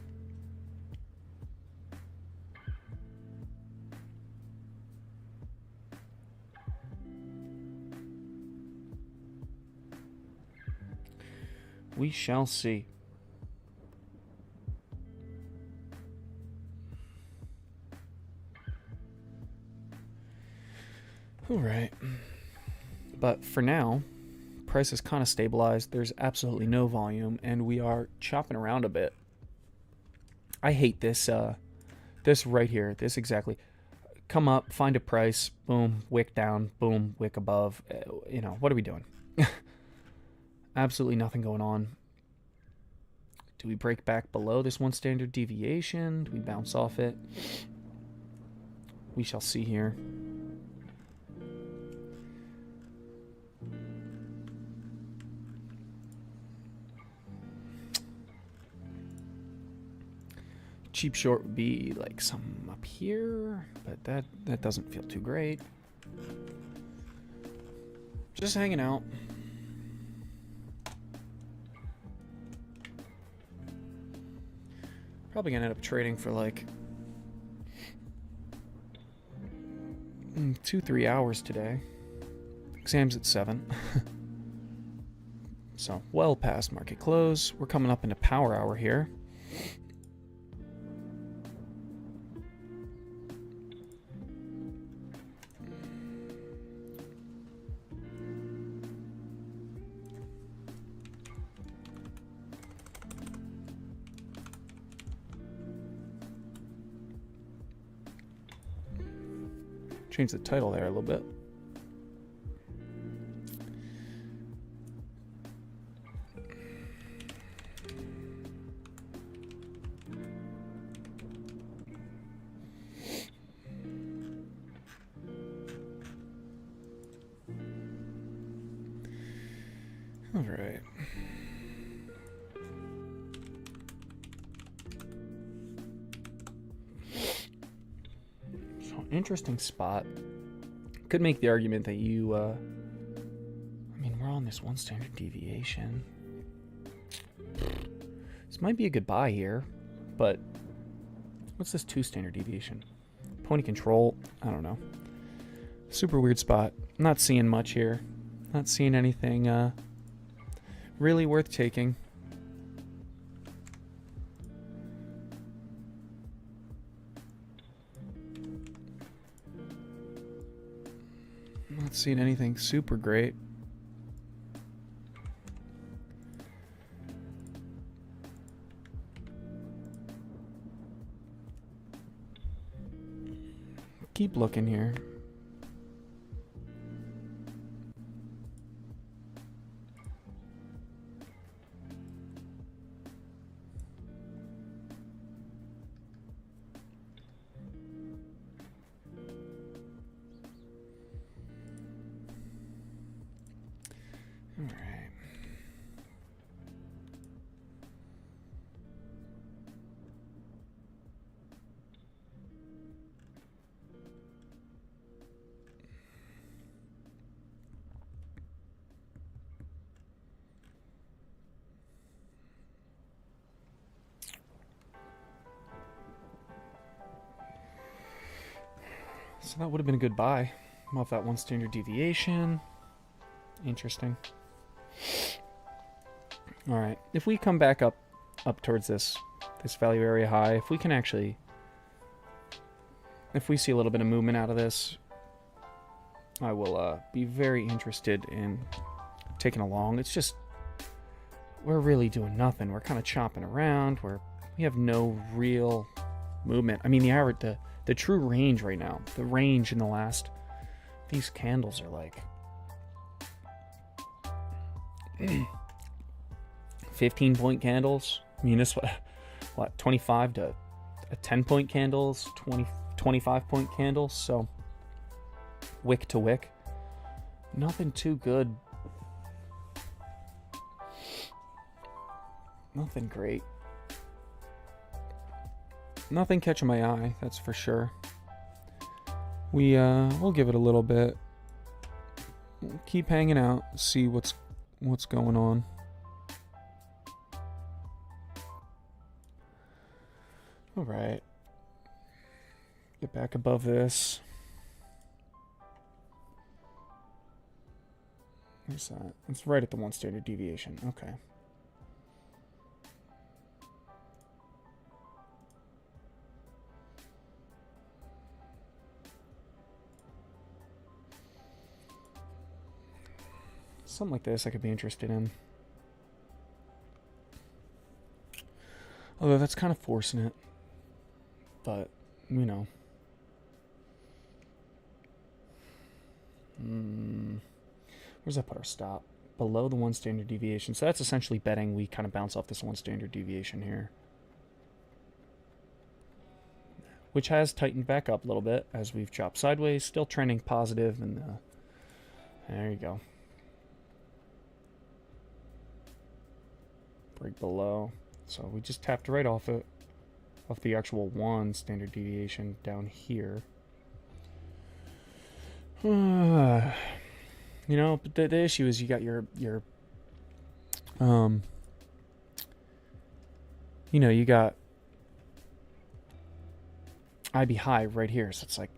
We shall see. All right. But for now, price is kind of stabilized. There's absolutely no volume, and we are chopping around a bit. I hate this right here. This exactly. Come up, find a price, boom, wick down, boom, wick above. What are we doing? Absolutely nothing going on. Do we break back below this 1 standard deviation? Do we bounce off it? We shall see here. Cheap short would be like something up here, but that doesn't feel too great. Just hanging out. Probably gonna end up trading for like 2-3 hours today. Exam's at 7. So, well past market close. We're coming up into power hour here. Change the title there a little bit. All right. So, interesting spot. Could make the argument that you, I mean, we're on this 1 standard deviation. This might be a good buy here, but what's this 2 standard deviation? Pony control, I don't know. Super weird spot. Not seeing much here. Not seeing anything, really worth taking. Not seeing anything super great. Keep looking here. All right. So that would have been a good buy. I'm off that 1 standard deviation. Interesting. All right. If we come back up towards this value area high, if we can actually, if we see a little bit of movement out of this, I will be very interested in taking a long. It's just, we're really doing nothing. We're kind of chopping around. We have no real movement. I mean, the true range right now, the range in the last, these candles are like 15-point candles. I mean, this what 25 to 10-point candles, 25-point candles. So wick to wick, nothing too good. Nothing great. Nothing catching my eye, that's for sure. We'll give it a little bit. We'll keep hanging out, see what's going on. All right. Get back above this. Where's that? It's right at the 1 standard deviation. Okay. Something like this I could be interested in. Although that's kind of forcing it. But, you know. Where's that put our stop? Below the 1 standard deviation. So that's essentially betting we kind of bounce off this 1 standard deviation here. Which has tightened back up a little bit as we've chopped sideways. Still trending positive, and there you go. Break below. So we just tapped right off it. Off the actual 1 standard deviation down here. You know, but the issue is you got your you know, you got IB high right here. So it's like...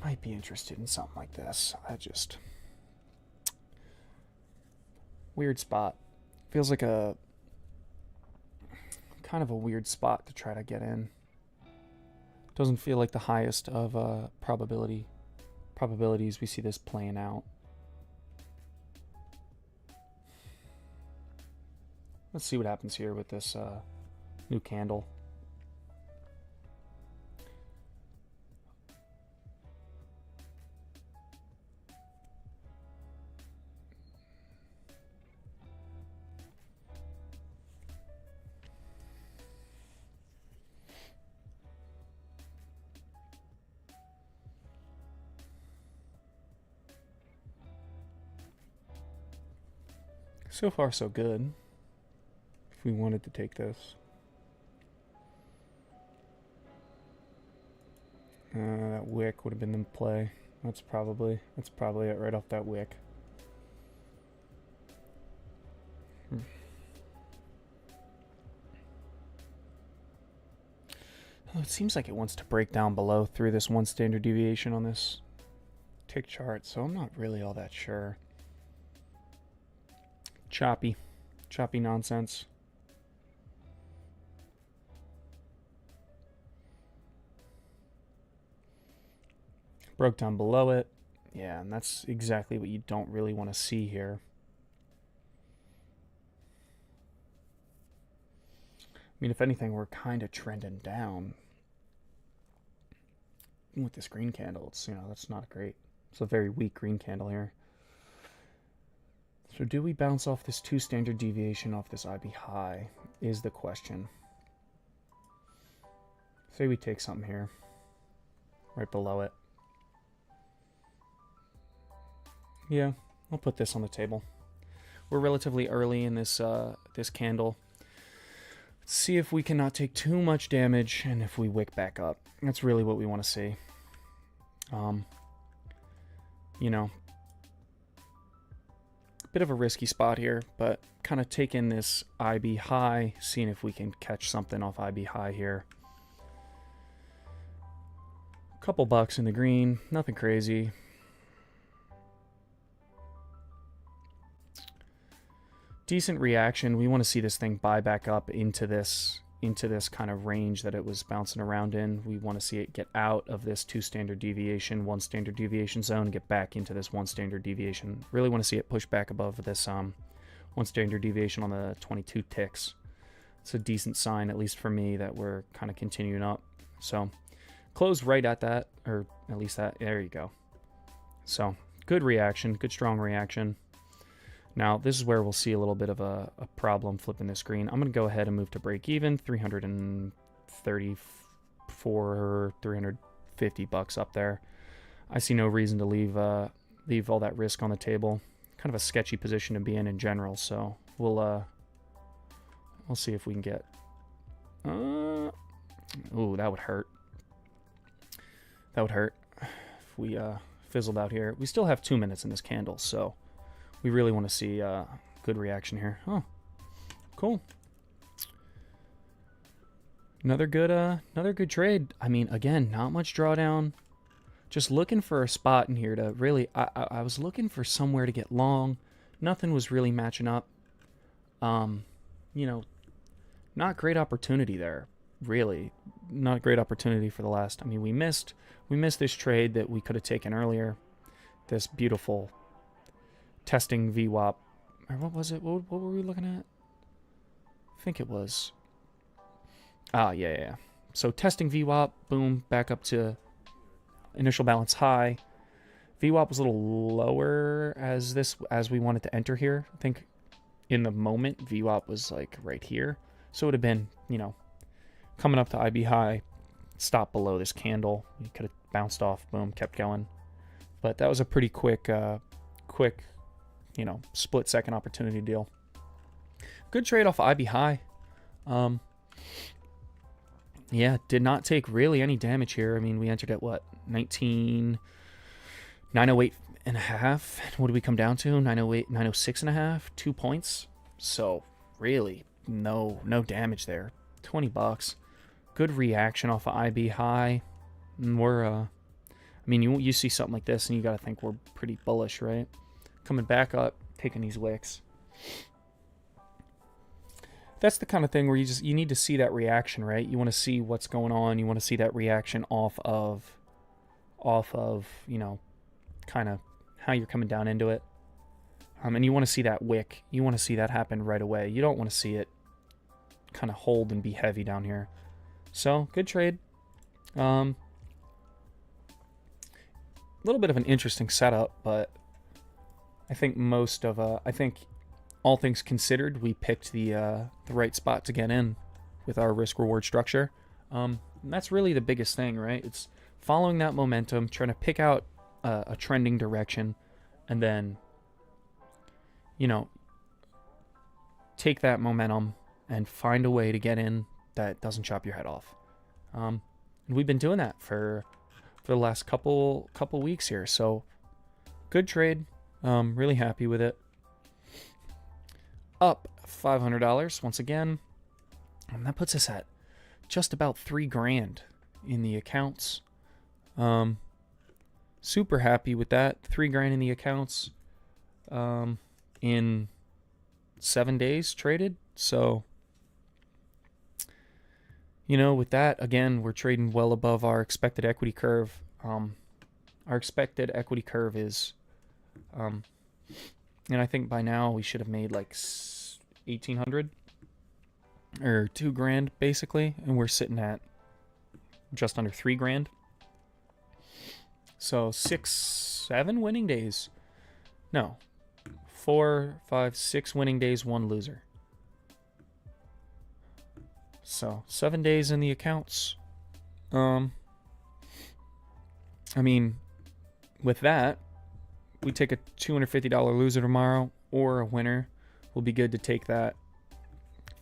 Might be interested in something like this. I just... Weird spot. Feels like a... kind of a weird spot to try to get in. Doesn't feel like the highest of probabilities we see this playing out. Let's see what happens here with this new candle. So far, so good. If we wanted to take this. That wick would have been the play. That's probably it right off that wick. Oh, it seems like it wants to break down below through this 1 standard deviation on this tick chart, so I'm not really all that sure. Choppy nonsense. Broke down below it. Yeah, and that's exactly what you don't really want to see here. I mean, if anything, we're kind of trending down. With this green candle, it's, that's not great. It's a very weak green candle here. So do we bounce off this 2 standard deviation off this IB high is the question. Say we take something here. Right below it. Yeah, I'll put this on the table. We're relatively early in this this candle. Let's see if we cannot take too much damage and if we wick back up. That's really what we want to see. Bit of a risky spot here, but kind of taking this IB high, seeing if we can catch something off IB high here. Couple bucks in the green, nothing crazy. Decent reaction. We want to see this thing buy back up into this kind of range that it was bouncing around in. We want to see it get out of this 2 standard deviation, 1 standard deviation zone, and get back into this 1 standard deviation. Really want to see it push back above this 1 standard deviation on the 22 ticks. It's a decent sign, at least for me, that we're kind of continuing up. So close right at that, or at least that. There you go. So good reaction, good strong reaction. Now, this is where we'll see a little bit of a problem flipping this green. I'm going to go ahead and move to break even, 334, 350 bucks up there. I see no reason to leave all that risk on the table. Kind of a sketchy position to be in general, so we'll see if we can get... ooh, that would hurt. That would hurt if we fizzled out here. We still have 2 minutes in this candle, so... We really want to see good reaction here. Oh, cool. Another good trade. I mean, again, not much drawdown. Just looking for a spot in here to really... I was looking for somewhere to get long. Nothing was really matching up. Not great opportunity there. Really, not great opportunity for the last... I mean, we missed this trade that we could have taken earlier. This beautiful... testing VWAP, or what was it? What were we looking at? I think it was... yeah. So testing VWAP, boom, back up to initial balance high. VWAP was a little lower as we wanted to enter here. I think in the moment, VWAP was like right here. So it would have been, coming up to IB high, stop below this candle. You could have bounced off, boom, kept going. But that was a pretty quick, split second opportunity deal. Good trade off IB high. Yeah, did not take really any damage here. I mean, we entered at what? 908 9.5. What did we come down to? 908, 906.5. 2 points. So really, no damage there. $20. Good reaction off of IB high. And we're I mean, you see something like this and you got to think we're pretty bullish, right? Coming back up, taking these wicks. That's the kind of thing where you need to see that reaction, right? You want to see what's going on. You want to see that reaction off of, you know, kind of how you're coming down into it. And you want to see that wick. You want to see that happen right away. You don't want to see it kind of hold and be heavy down here. So, good trade. A little bit of an interesting setup, but I think all things considered, we picked the right spot to get in with our risk-reward structure. And that's really the biggest thing, right? It's following that momentum, trying to pick out a trending direction, and then, you know, take that momentum and find a way to get in that doesn't chop your head off. And we've been doing that for the last couple weeks here. So, good trade. Really happy with it. Up $500 once again. And that puts us at just about $3,000 in the accounts. Super happy with that. $3,000 in the accounts. In 7 days traded. So, you know, with that, again, we're trading well above our expected equity curve. Our expected equity curve is, and I think by now we should have made like 1,800 or $2,000 basically, and we're sitting at just under $3,000. So 6 winning days. No, 4, 5, 6 winning days, 1 loser. So 7 days in the accounts. I mean, with that, we take a $250 loser tomorrow or a winner. Will be good to take that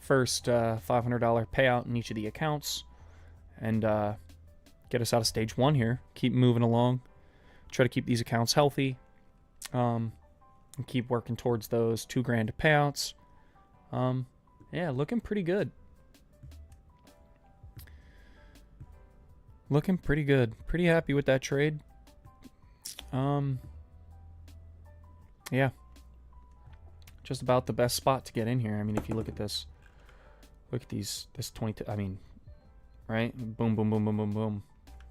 first $500 payout in each of the accounts and get us out of stage 1 here. Keep moving along. Try to keep these accounts healthy. And keep working towards those $2,000 payouts. Yeah, looking pretty good. Looking pretty good. Pretty happy with that trade. Yeah. Just about the best spot to get in here. I mean, if you look at this, look at this 22, I mean, right? Boom, boom, boom, boom, boom, boom.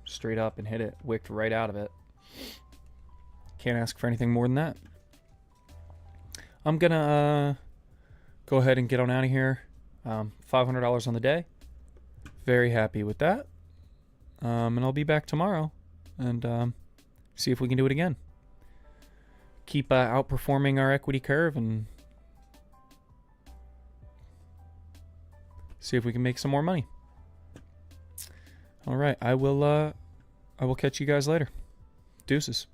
Straight up and hit it. Wicked right out of it. Can't ask for anything more than that. I'm gonna go ahead and get on out of here. $500 on the day. Very happy with that. And I'll be back tomorrow and see if we can do it again. Keep outperforming our equity curve and see if we can make some more money. All right, I will catch you guys later. Deuces.